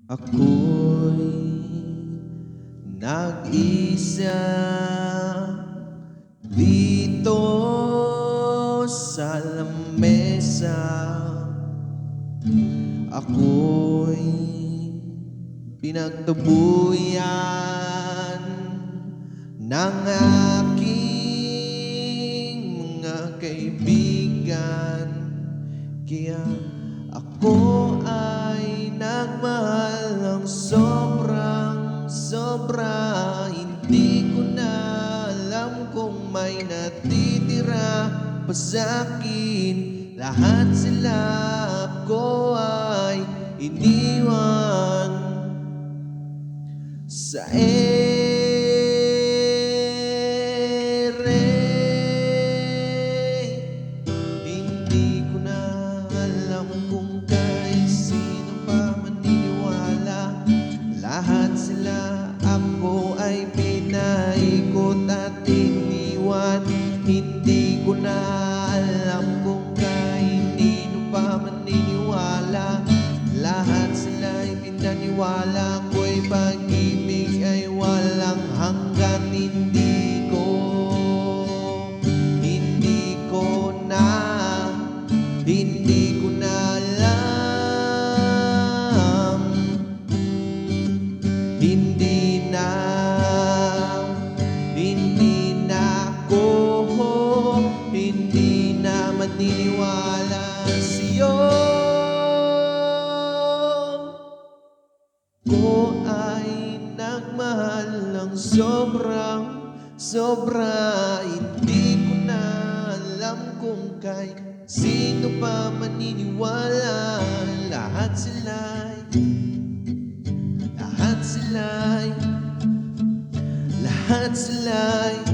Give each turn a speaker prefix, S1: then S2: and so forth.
S1: Ako'y nag-isa dito sa lamesa. Ako'y pinagtabuyan ng aking mga kaibigan. Kaya ako ay nagmahal ng sobrang sobra. Hindi ko na alam kung may natitira pa sa'kin. Lahat sila ako ay iniwan sa hindi ko na alam kung kay sino pa maniniwala. Lahat sila ako ay pinaikot at iniwan. Hindi ko na alam kung kay sino pa maniniwala. Lahat sila ay pinaniwala ko'y pag-ibig ay walang hanggan. Hindi ko na alam. Hindi na maniniwala sa'yo. Ko ay nagmahal ng sobrang sobra. Hindi ko na alam kung kay sino pa maniniwala. Lahat sila'y